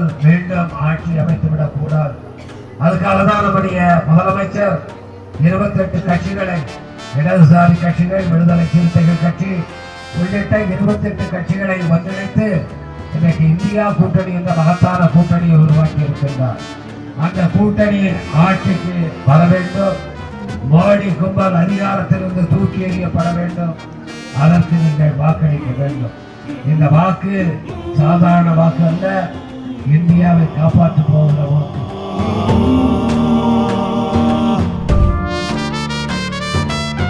கும்பல் மீண்டும் ஆட்சி அமைத்துவிடக் கூடாது. அதுக்காக தான் நம்முடைய முதலமைச்சர் 28 கட்சிகளை, இடதுசாரி கட்சிகள், விடுதலை சிறுத்தைகள் கட்சி உள்ளிட்ட 28 கட்சிகளை ஒன்றிணைத்து இன்னைக்கு இந்தியா கூட்டணி என்ற மகத்தான கூட்டணியை உருவாக்கி இருக்கின்றார். அந்த கூட்டணியின் ஆட்சிக்கு வர வேண்டும். மோடி கும்பல் அதிகாரத்திலிருந்து தூக்கி எறியப்பட வேண்டும். அதற்கு நீங்கள் வாக்களிக்க வேண்டும். இந்த வாக்கு சாதாரண வாக்கு அல்ல, இந்தியாவை காப்பாற்ற போகிற வாக்கு.